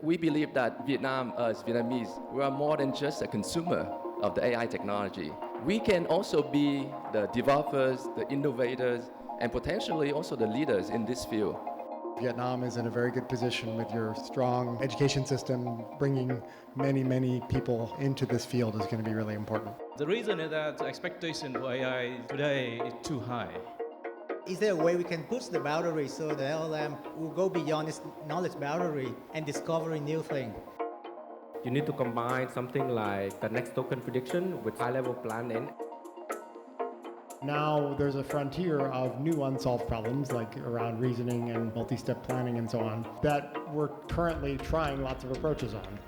We believe that Vietnam, as Vietnamese, we are more than just a consumer of the AI technology. We can also be the developers, the innovators, and potentially also the leaders in this field. Vietnam is in a very good position with your strong education system. Bringing many people into this field is going to be really important. The reason is that the expectation for AI today is too high. Is there a way we can push the boundary so the LLM will go beyond its knowledge boundary and discover new things? You need to combine something like the next token prediction with high-level planning. Now there's a frontier of new unsolved problems like around reasoning and multi-step planning and so on that we're currently trying lots of approaches on.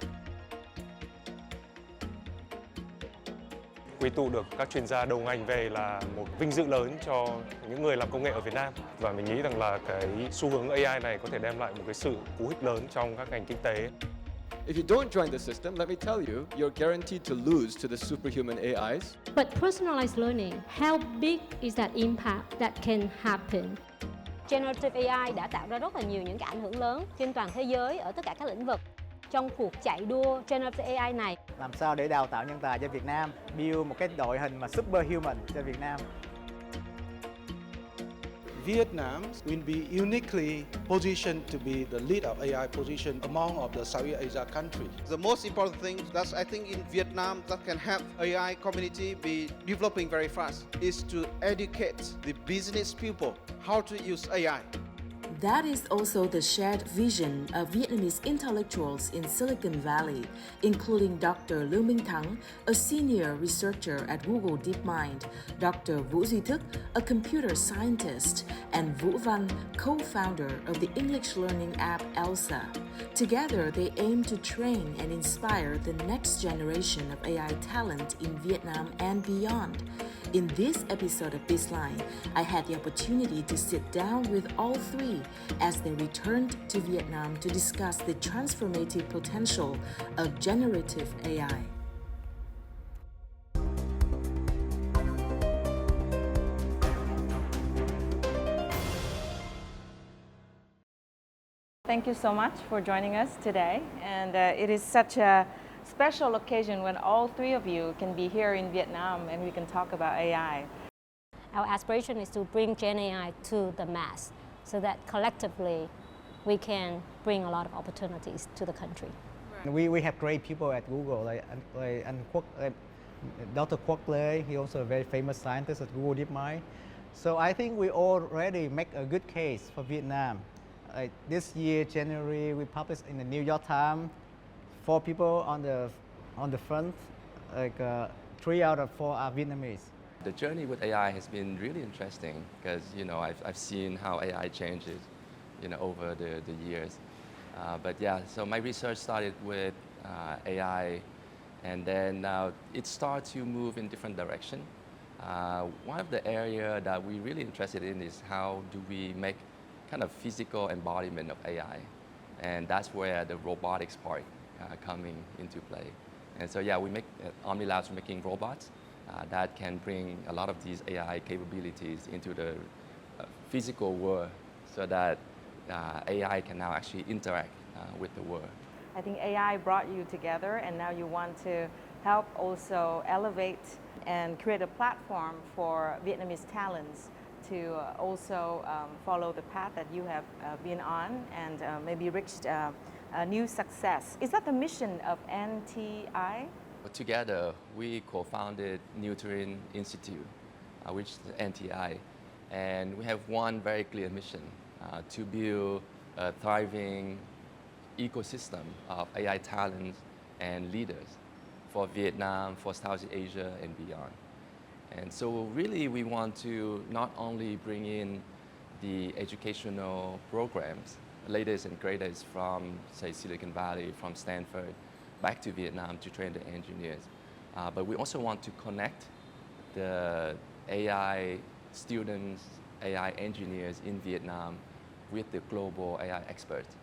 Quy tụ được các chuyên gia đầu ngành về là một vinh dự lớn cho những người làm công nghệ ở Việt Nam, và mình nghĩ rằng là cái xu hướng AI này có thể đem lại một cái sự cú hích lớn trong các ngành kinh tế. If you don't join the system, let me tell you, you're guaranteed to lose to the superhuman AIs. But personalized learning, how big is that impact that can happen? Generative AI đã tạo ra rất là nhiều những cái ảnh hưởng lớn trên toàn thế giới ở tất cả các lĩnh vực. Trong cuộc chạy đua Generative AI này, Làm sao để đào tạo nhân tài cho Việt Nam, build một cái đội hình mà superhuman cho Việt Nam. Vietnam will be uniquely positioned to be the lead of AI position among of the Southeast Asia countries. The most important thing that I think in Vietnam that can help AI community be developing very fast is to educate the business people how to use AI. That is also the shared vision of Vietnamese intellectuals in Silicon Valley, including Dr. Lưu Minh Thắng, a senior researcher at Google DeepMind, Dr. Vũ Trí Thức, a computer scientist, and Vũ Văn, co-founder of the English learning app Elsa. Together, they aim to train and inspire the next generation of AI talent in Vietnam and beyond. In this episode of BizLine, I had the opportunity to sit down with all three as they returned to Vietnam to discuss the transformative potential of generative AI. Thank you so much for joining us today, and it is such a special occasion when all three of you can be here in Vietnam and we can talk about AI. Our aspiration is to bring Gen AI to the mass so that collectively we can bring a lot of opportunities to the country. We have great people at Google like Dr. Quoc Lê. He also a very famous scientist at Google DeepMind. So I think we already make a good case for Vietnam. Like this year, January, we published in the New York Times 4 people on the front, like 3 out of 4 are Vietnamese. The journey with AI has been really interesting because I've seen how AI changes over the years. But yeah, so my research started with AI, and then it started to move in different direction. One of the area that we're really interested in is how do we make kind of physical embodiment of AI, and that's where the robotics part coming into play. And so yeah, we make Omni Labs making robots that can bring a lot of these AI capabilities into the physical world, so that AI can now actually interact with the world. I think AI brought you together, and now you want to help also elevate and create a platform for Vietnamese talents to also follow the path that you have been on and maybe reached a new success. Is that the mission of NTI? Together, we co-founded Turing Institute, which is NTI, and we have one very clear mission, to build a thriving ecosystem of AI talents and leaders for Vietnam, for Southeast Asia, and beyond. And so really we want to not only bring in the educational programs, latest and greatest from, say, Silicon Valley, from Standford, back to Vietnam to train the engineers. But we also want to connect the AI students, AI engineers in Vietnam with the global AI experts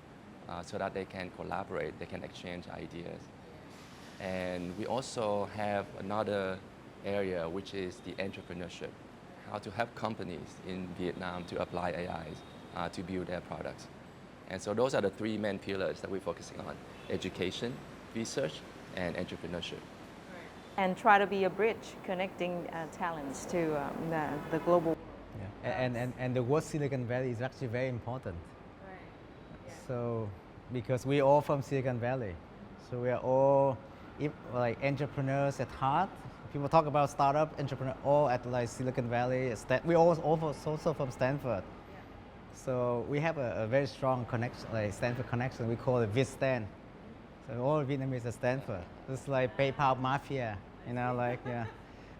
so that they can collaborate, they can exchange ideas. And we also have another area, which is the entrepreneurship, how to help companies in Vietnam to apply AIs to build their products. And so those are the three main pillars that we're focusing on: education, research, and entrepreneurship. And try to be a bridge connecting talents to the global. Yeah. And the word Silicon Valley is actually very important. So, because we all from Silicon Valley, so we are all like entrepreneurs at heart. People talk about startup entrepreneur, all at like Silicon Valley. We all also from Stanford. So we have a very strong connection, like Stanford connection. We call it VitStan. So all Vietnamese at Stanford. It's like PayPal mafia, you know, like yeah.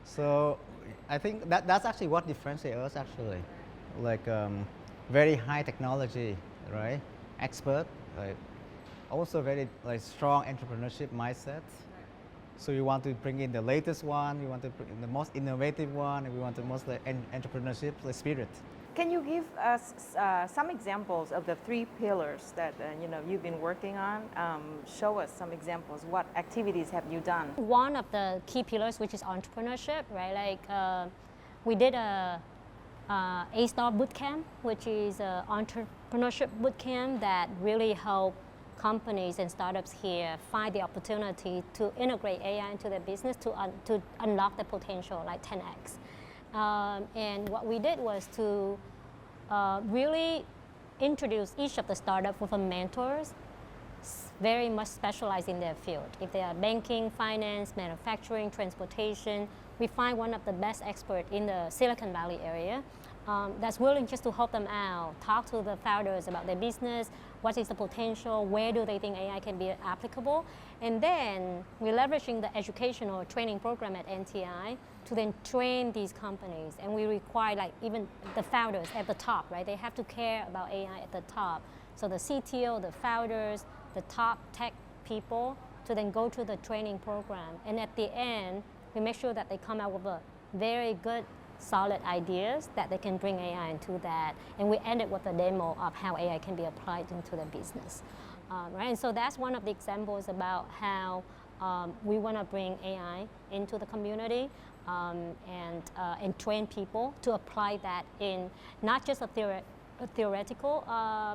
So I think that's actually what differentiates us actually, like very high technology, right? Expert, like also very like strong entrepreneurship mindset. So you want to bring in the latest one, you want to bring in the most innovative one, and we want the most like, entrepreneurship spirit. Can you give us some examples of the three pillars that you've been working on? Show us some examples. What activities have you done? One of the key pillars, which is entrepreneurship, right? Like we did a A-Star Bootcamp, which is an entrepreneurship bootcamp that really helped companies and startups here find the opportunity to integrate AI into their business to unlock the potential, like 10x. And what we did was to really introduce each of the startups with mentors very much specialized in their field. If they are banking, finance, manufacturing, transportation, we find one of the best experts in the Silicon Valley area that's willing just to help them out, talk to the founders about their business, what is the potential, where do they think AI can be applicable. And then we're leveraging the educational training program at NTI to then train these companies. And we require like even the founders at the top, right? They have to care about AI at the top. So the CTO, the founders, the top tech people to then go to the training program. And at the end, we make sure that they come out with a very good, solid ideas that they can bring AI into that. And we end it with a demo of how AI can be applied into the business. Right? And so that's one of the examples about how we want to bring AI into the community and train people to apply that in not just a theoretical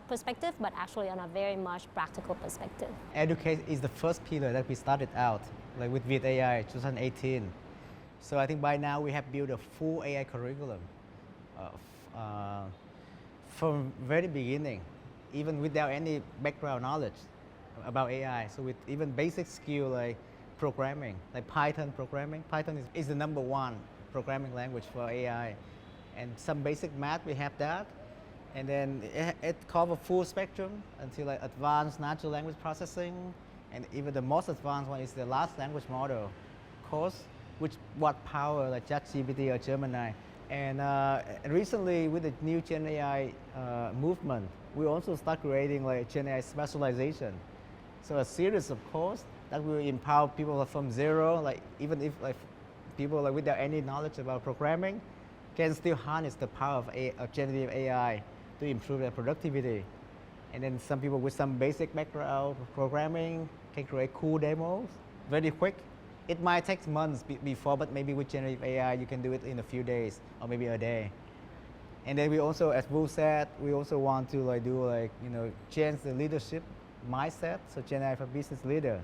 perspective, but actually on a very much practical perspective. Educate is the first pillar that we started out, like with AI 2018. So I think by now we have built a full AI curriculum from very beginning, even without any background knowledge about AI. So with even basic skill like programming, like Python programming. Python is the #1 programming language for AI. And some basic math, we have that. And then it covers full spectrum until like advanced natural language processing. And even the most advanced one is the large language model course, which what power like ChatGPT or Gemini. And recently with the new Gen AI movement, we also start creating like Gen AI specialization. So a series of courses that will empower people from zero, like even if like people like without any knowledge about programming can still harness the power of generative AI to improve their productivity. And then some people with some basic background of programming can create cool demos very quick. It might take months before, but maybe with generative AI, you can do it in a few days or maybe a day. And then we also, as Wu said, we also want to like do like, change the leadership mindset, so Gen AI for business leaders.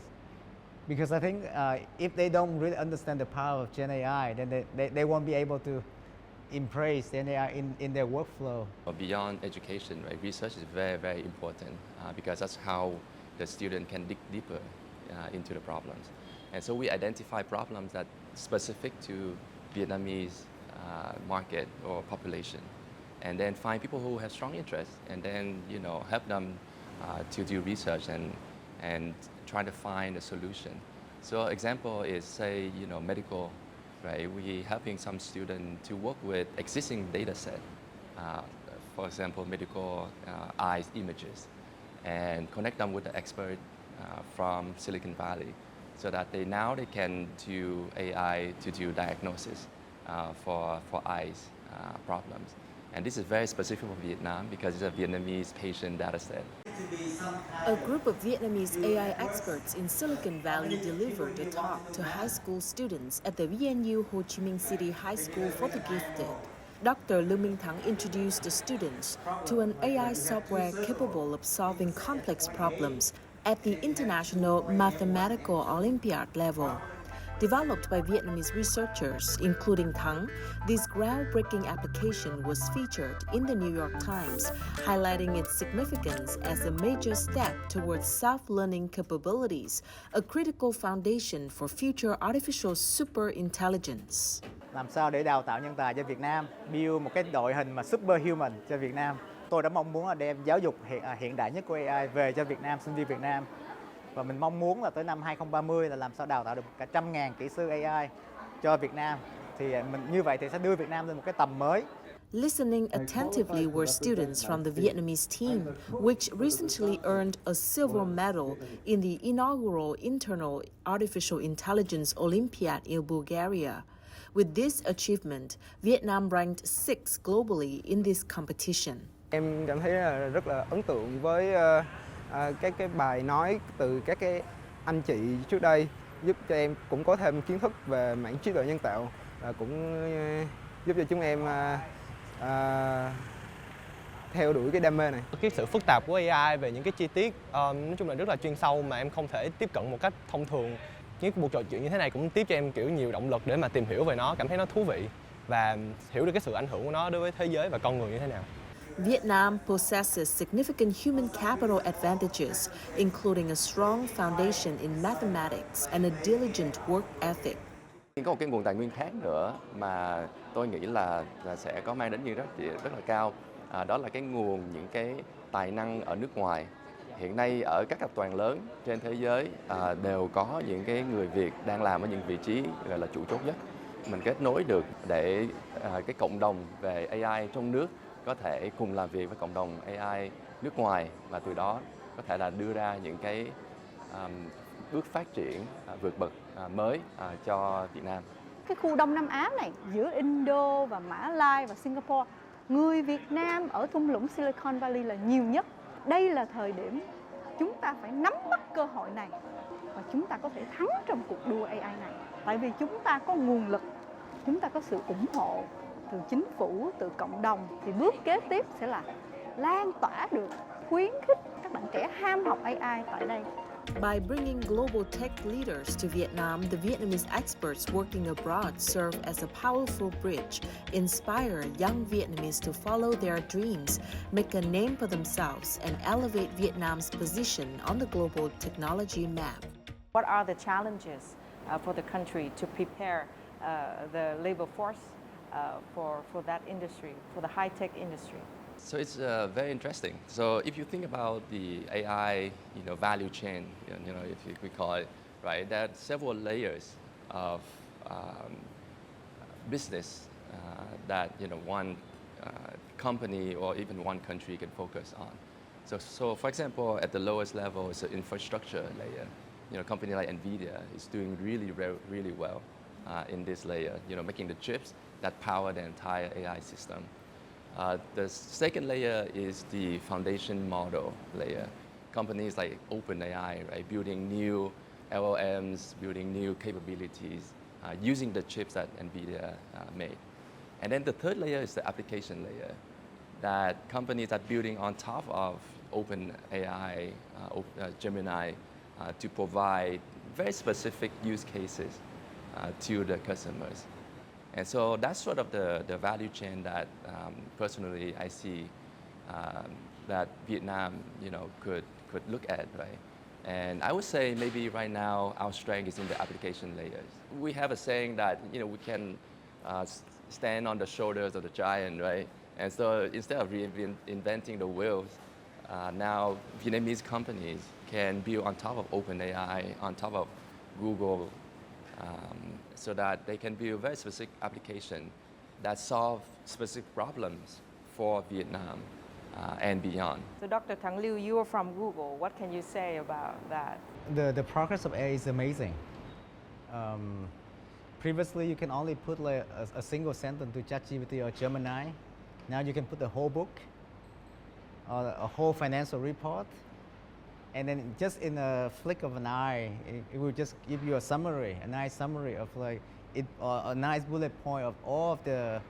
Because I think if they don't really understand the power of Gen AI, then they won't be able to embrace Gen AI in their workflow. Beyond education, right, research is very, very important because that's how the student can dig deeper into the problems. And so we identify problems that specific to Vietnamese market or population, and then find people who have strong interest, and then help them to do research and try to find a solution. So example is say medical, right? We helping some students to work with existing data set, for example medical eyes images, and connect them with the expert from Silicon Valley, so that they can do AI to do diagnosis for eyes problems. And this is very specific for Vietnam because it's a Vietnamese patient data set. A group of Vietnamese AI experts in Silicon Valley delivered a talk to high school students at the VNU Ho Chi Minh City High School for the Gifted. Dr. Thắng introduced the students to an AI software capable of solving complex problems at the International Mathematical Olympiad level. Developed by Vietnamese researchers, including Thắng, this groundbreaking application was featured in the New York Times, highlighting its significance as a major step towards self-learning capabilities, a critical foundation for future artificial superintelligence. Làm sao để đào tạo nhân tài cho Việt Nam, build một cái đội hình mà superhuman cho Việt Nam. Tôi đã mong muốn là đem giáo dục hiện đại nhất của AI về cho Việt Nam, sinh viên Việt Nam. Và mình mong muốn là tới năm 2030 là làm sao đào tạo được cả 100.000 kỹ sư AI cho Việt Nam. Thì như vậy thì sẽ đưa Việt Nam lên một cái tầm mới. Listening attentively were students from the Vietnamese team, which recently earned a silver medal in the inaugural Internal Artificial Intelligence Olympiad in Bulgaria. With this achievement, Vietnam ranked 6th globally in this competition. Em cảm thấy rất là ấn tượng với các cái bài nói từ các cái anh chị trước đây, giúp cho em cũng có thêm kiến thức về mảng trí tuệ nhân tạo và cũng giúp cho chúng em theo đuổi cái đam mê này. Cái sự phức tạp của AI về những cái chi tiết nói chung là rất là chuyên sâu mà em không thể tiếp cận một cách thông thường. Những cuộc trò chuyện như thế này cũng tiếp cho em kiểu nhiều động lực để mà tìm hiểu về nó, cảm thấy nó thú vị và hiểu được cái sự ảnh hưởng của nó đối với thế giới và con người như thế nào. Vietnam possesses significant human capital advantages, including a strong foundation in mathematics and a diligent work ethic. Có một cái nguồn tài nguyên khác nữa mà tôi nghĩ là sẽ có mang đến những rất là cao. Đó là cái nguồn những cái tài năng ở nước ngoài. Hiện nay ở các tập đoàn lớn trên thế giới đều có những cái người Việt đang làm ở những vị trí gọi là chủ chốt nhất. Mình kết nối được để cái cộng đồng về AI trong nước có thể cùng làm việc với cộng đồng AI nước ngoài và từ đó có thể là đưa ra những cái bước phát triển vượt bậc mới cho Việt Nam. Cái khu Đông Nam Á này giữa Indo và Mã Lai và Singapore, người Việt Nam ở thung lũng Silicon Valley là nhiều nhất. Đây là thời điểm chúng ta phải nắm bắt cơ hội này và chúng ta có thể thắng trong cuộc đua AI này. Tại vì chúng ta có nguồn lực, chúng ta có sự ủng hộ từ chính phủ, từ cộng đồng thì bước kế tiếp sẽ là lan tỏa được, khuyến khích các bạn trẻ ham học AI tại đây. By bringing global tech leaders to Vietnam, the Vietnamese experts working abroad serve as a powerful bridge, inspire young Vietnamese to follow their dreams, make a name for themselves, and elevate Vietnam's position on the global technology map. What are the challenges for the country to prepare the labor force for that industry, for the high-tech industry? So it's very interesting. So if you think about the AI, value chain, if we call it, right, there are several layers of business that one company or even one country can focus on. So for example, at the lowest level is the infrastructure layer. A company like NVIDIA is doing really well in this layer. Making the chips that power the entire AI system. The second layer is the foundation model layer. Companies like OpenAI, right, building new LLMs, building new capabilities, using the chips that NVIDIA made. And then the third layer is the application layer that companies are building on top of OpenAI, Gemini, to provide very specific use cases to the customers. And so that's sort of the value chain that personally I see that Vietnam, could look at, right? And I would say maybe right now our strength is in the application layers. We have a saying that we can stand on the shoulders of the giant, right? And so instead of reinventing the wheels, now Vietnamese companies can build on top of OpenAI, on top of Google, so that they can build very specific application that solve specific problems for Vietnam and beyond. So Dr. Thắng Lương, you are from Google. What can you say about that? The progress of AI is amazing. Previously, you can only put like a single sentence to ChatGPT or Gemini. Now you can put the whole book or a whole financial report. And then just in a flick of an eye, it will just give you a summary, a nice summary of like a nice bullet point of all of the,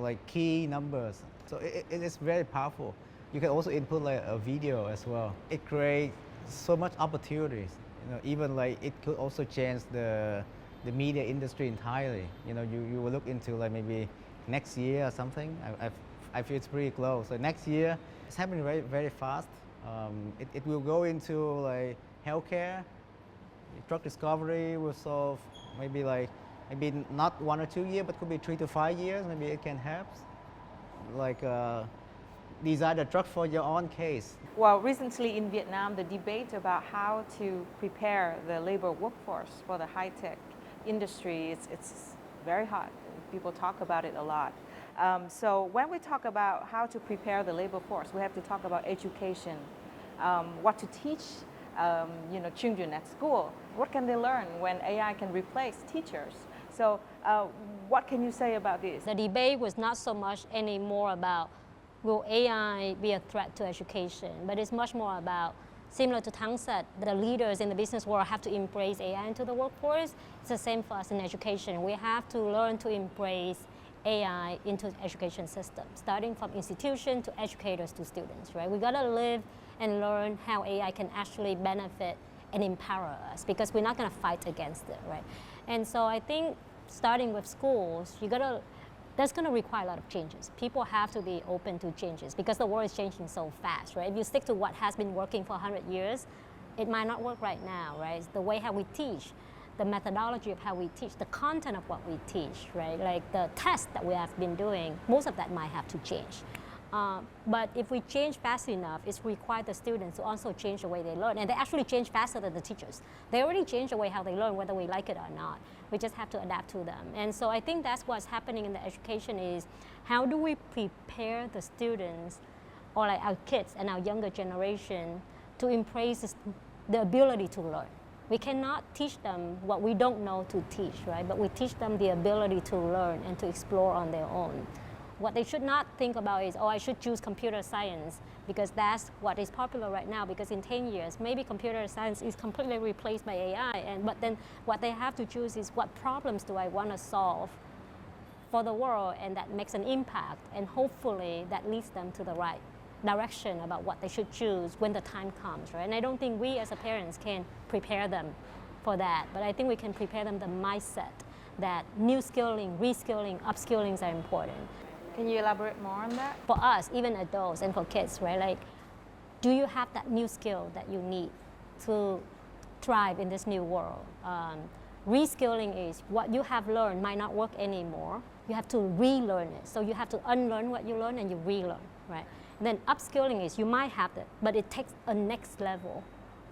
like key numbers. So it is very powerful. You can also input like a video as well. It creates so much opportunities. Even like it could also change the media industry entirely. You will look into like maybe next year or something. I feel it's pretty close. So next year, it's happening very, very fast. It will go into like healthcare, drug discovery will solve maybe not 1 or 2 years, but could be 3 to 5 years. Maybe it can help. Like design a drug for your own case. Well, recently in Vietnam, the debate about how to prepare the labor workforce for the high-tech industry, it's very hot. People talk about it a lot. So when we talk about how to prepare the labor force, we have to talk about education, what to teach children at school. What can they learn when AI can replace teachers? So what can you say about this? The debate was not so much anymore about will AI be a threat to education, but it's much more about, similar to Thắng said, the leaders in the business world have to embrace AI into the workforce. It's the same for us in education. We have to learn to embrace AI into the education system, starting from institution to educators to students, right? We gotta live and learn how AI can actually benefit and empower us, because we're not gonna fight against it, right? And so I think starting with schools, that's going to require a lot of changes. People have to be open to changes because the world is changing so fast, right? If you stick to what has been working for 100 years, it might not work right now, right? It's the way how we teach, the methodology of how we teach, the content of what we teach, right? Like the tests that we have been doing, most of that might have to change. But if we change fast enough, it's required the students to also change the way they learn. And they actually change faster than the teachers. They already change the way how they learn, whether we like it or not. We just have to adapt to them. And so I think that's what's happening in the education is, how do we prepare the students, or like our kids and our younger generation, to embrace the ability to learn. We cannot teach them what we don't know to teach, right? But we teach them the ability to learn and to explore on their own. What they should not think about is, I should choose computer science because that's what is popular right now, because in 10 years, maybe computer science is completely replaced by AI. But then what they have to choose is, what problems do I want to solve for the world, and that makes an impact, and hopefully that leads them to the right direction about what they should choose when the time comes, right? And I don't think we as parents can prepare them for that, but I think we can prepare them the mindset that new skilling, reskilling, upskilling are important. Can you elaborate more on that? For us, even adults and for kids, right? Like, do you have that new skill that you need to thrive in this new world? Reskilling is what you have learned might not work anymore. You have to relearn it. So you have to unlearn what you learn and you relearn, right? And then upskilling is, you might have it, but it takes a next level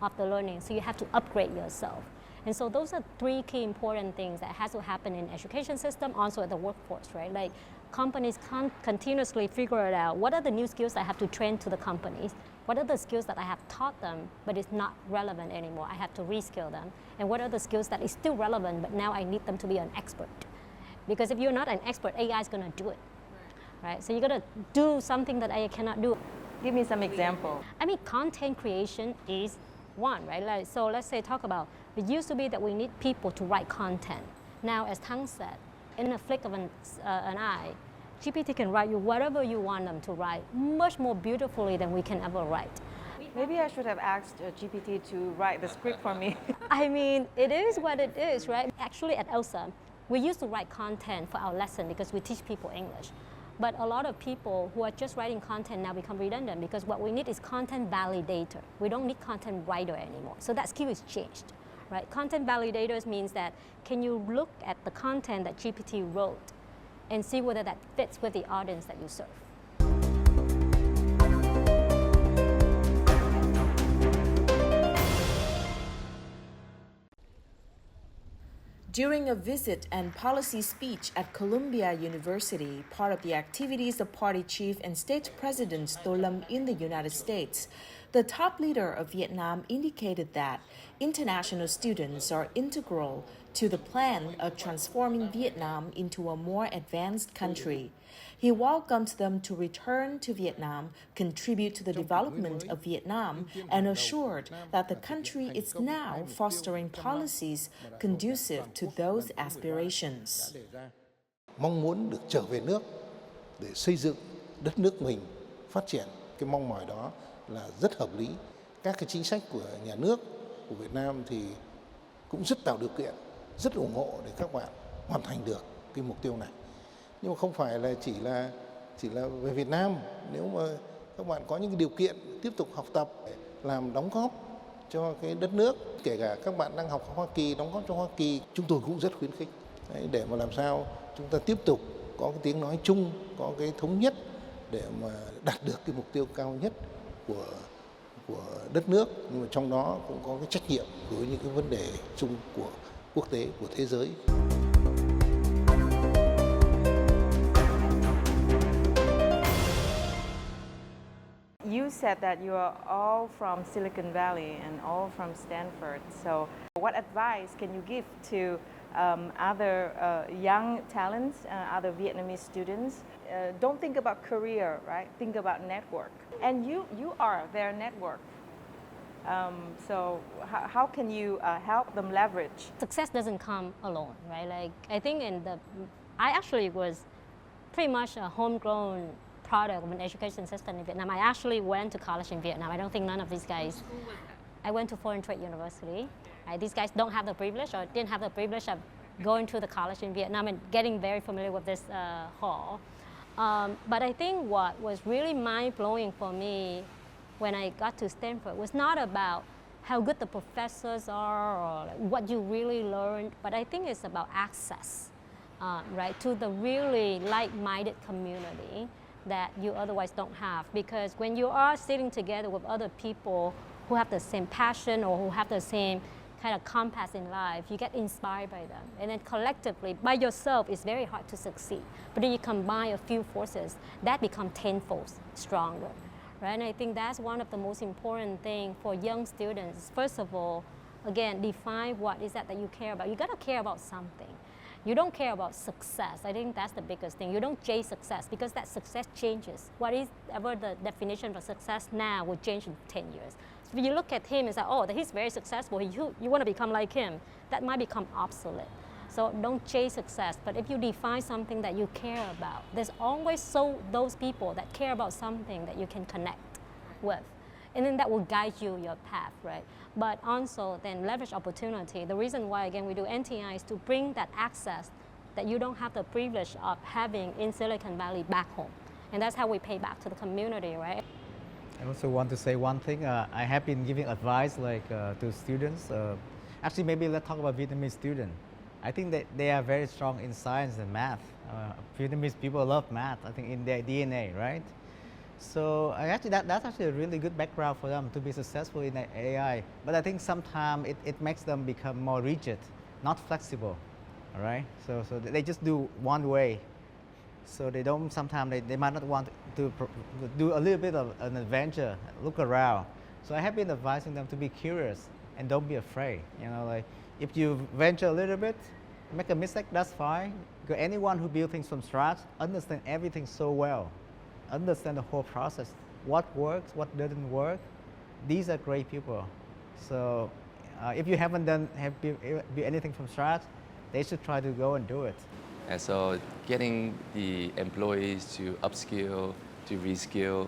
of the learning. So you have to upgrade yourself. And so those are three key important things that has to happen in education system, also at the workforce, right? Like, companies can't continuously figure it out. What are the new skills I have to train to the companies? What are the skills that I have taught them, but it's not relevant anymore? I have to reskill them. And what are the skills that is still relevant, but now I need them to be an expert? Because if you're not an expert, AI is going to do it, right? So you got to do something that AI cannot do. Give me some example. I mean, content creation is one, right? Like, so let's say talk about, it used to be that we need people to write content. Now, as Thắng said, in a flick of an eye, GPT can write you whatever you want them to write, much more beautifully than we can ever write. Maybe I should have asked GPT to write the script for me. I mean, it is what it is, right? Actually, at ELSA, we used to write content for our lesson because we teach people English. But a lot of people who are just writing content now become redundant, because what we need is content validator. We don't need content writer anymore. So that skill is changed, right? Content validators means that, can you look at the content that GPT wrote and see whether that fits with the audience that you serve? During a visit and policy speech at Columbia University, part of the activities of party chief and state president Tô Lâm in the United States, The top leader of Vietnam indicated that international students are integral to the plan of transforming Vietnam into a more advanced country. He welcomed them to return to Vietnam, contribute to the development of Vietnam, and assured that the country is now fostering policies conducive to those aspirations. Mong muốn được trở về nước để xây dựng đất nước mình phát triển, cái mong mỏi đó là rất hợp lý. Các cái chính sách của nhà nước, của Việt Nam thì cũng rất tạo điều kiện, rất ủng hộ để các bạn hoàn thành được cái mục tiêu này. Nhưng mà không phải là chỉ là về Việt Nam, nếu mà các bạn có những cái điều kiện tiếp tục học tập, làm đóng góp cho cái đất nước, kể cả các bạn đang học ở Hoa Kỳ, đóng góp cho Hoa Kỳ, chúng tôi cũng rất khuyến khích. Đấy, để mà làm sao chúng ta tiếp tục có cái tiếng nói chung, có cái thống nhất để mà đạt được cái mục tiêu cao nhất của đất nước, nhưng mà trong đó cũng có cái trách nhiệm đối với những cái vấn đề chung của quốc tế, của thế giới. You said that you are all from Silicon Valley and all from Stanford. So what advice can you give to other young talents, other Vietnamese students? Don't think about career, right? Think about network. And you are their network. So how can you help them leverage? Success doesn't come alone, right? Like I think I actually was pretty much a homegrown product of an education system in Vietnam. I actually went to college in Vietnam. I don't think none of these guys. I went to Foreign Trade University. Right? These guys don't have the privilege or didn't have the privilege of going to the college in Vietnam and getting very familiar with this hall. But I think what was really mind-blowing for me when I got to Stanford was not about how good the professors are or like what you really learned, but I think it's about access, right, to the really like-minded community that you otherwise don't have. Because when you are sitting together with other people who have the same passion or who have the same kind of compass in life, you get inspired by them. And then collectively, by yourself, it's very hard to succeed. But then you combine a few forces, that becomes tenfold stronger. Right? And I think that's one of the most important things for young students. First of all, again, define what is that you care about. You got to care about something. You don't care about success. I think that's the biggest thing. You don't chase success because that success changes. Whatever the definition for success now will change in 10 years. So if you look at him and say, oh, he's very successful, you want to become like him, that might become obsolete. So don't chase success. But if you define something that you care about, there's always those people that care about something that you can connect with. And then that will guide you your path, right? But also then leverage opportunity. The reason why, again, we do NTI is to bring that access that you don't have the privilege of having in Silicon Valley back home. And that's how we pay back to the community, right? I also want to say one thing. I have been giving advice to students. Actually, maybe let's talk about Vietnamese students. I think that they are very strong in science and math. Vietnamese people love math, I think, in their DNA, right? So that's actually a really good background for them to be successful in AI. But I think sometimes it makes them become more rigid, not flexible, all right? So they just do one way. So they don't, sometimes they might not want to do a little bit of an adventure, look around. So I have been advising them to be curious and don't be afraid. You know, like if you venture a little bit, make a mistake, that's fine. Because anyone who builds things from scratch understands everything so well. Understand the whole process, what works, what doesn't work. These are great people. So if you haven't built anything from scratch, they should try to go and do it. And so getting the employees to upskill, to reskill,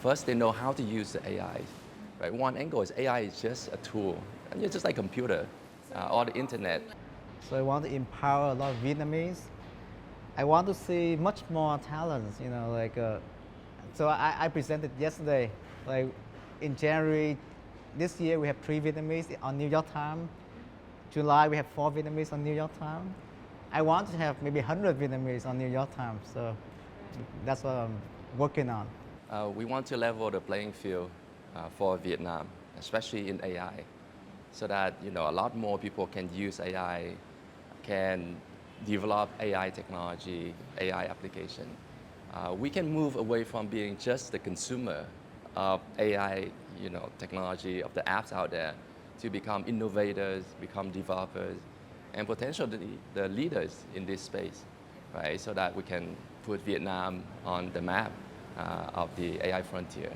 first they know how to use the AI. Right? One angle is AI is just a tool, and it's just like a computer or the internet. So I want to empower a lot of Vietnamese. I want to see much more talents, you know, like, so I presented yesterday, like in January this year we have 3 Vietnamese on New York Times. July we have 4 Vietnamese on New York Times. I want to have maybe 100 Vietnamese on New York Times, so that's what I'm working on. We want to level the playing field for Vietnam, especially in AI, so that, you know, a lot more people can use AI, can develop AI technology, AI application. We can move away from being just the consumer of AI, technology, of the apps out there to become innovators, become developers, and potentially the leaders in this space, right? So that we can put Vietnam on the map of the AI frontier.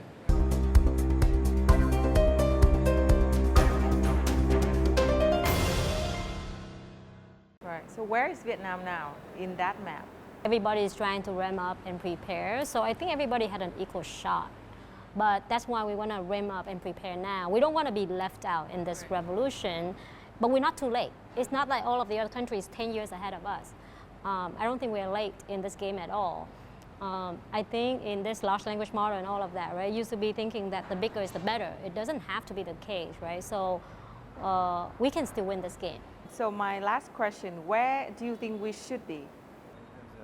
Right. So where is Vietnam now in that map? Everybody is trying to ramp up and prepare, so I think everybody had an equal shot. But that's why we want to ramp up and prepare now. We don't want to be left out in this revolution, but we're not too late. It's not like all of the other countries 10 years ahead of us. I don't think we're late in this game at all. I think in this large language model and all of that, right, used to be thinking that the bigger is the better. It doesn't have to be the case, right? So we can still win this game. So my last question, where do you think we should be?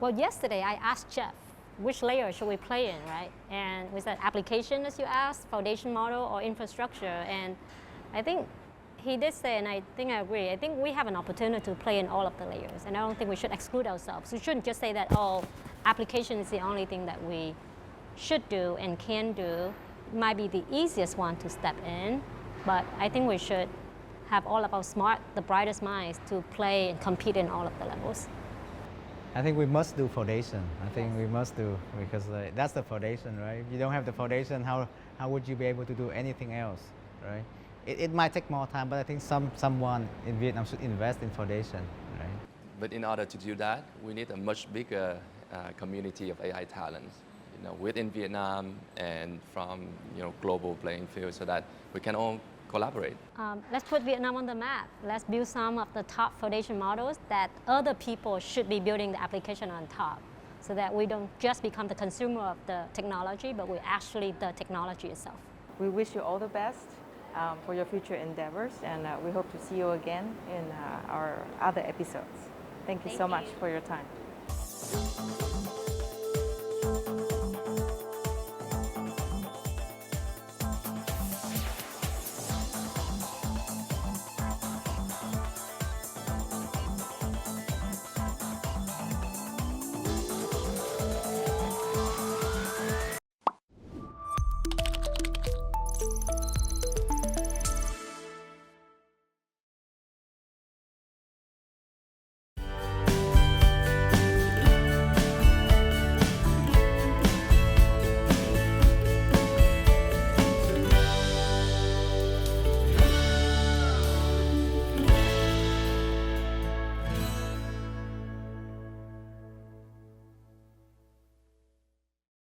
Well, yesterday I asked Jeff, which layer should we play in, right? And was that application, as you asked, foundation model, or infrastructure? And I think he did say, and I think I agree, I think we have an opportunity to play in all of the layers, and I don't think we should exclude ourselves. We shouldn't just say that, application is the only thing that we should do and can do. It might be the easiest one to step in, but I think we should have all of our smart, the brightest minds to play and compete in all of the levels. I think we must do foundation. I think we must do, because that's the foundation, right? If you don't have the foundation, how would you be able to do anything else, right? It might take more time, but I think someone in Vietnam should invest in foundation, right? But in order to do that, we need a much bigger community of AI talents, within Vietnam and from global playing field, so that we can all collaborate. Let's put Vietnam on the map. Let's build some of the top foundation models that other people should be building the application on top, so that we don't just become the consumer of the technology, but we're actually the technology itself. We wish you all the best for your future endeavors, and we hope to see you again in our other episodes. Thank you so much for your time.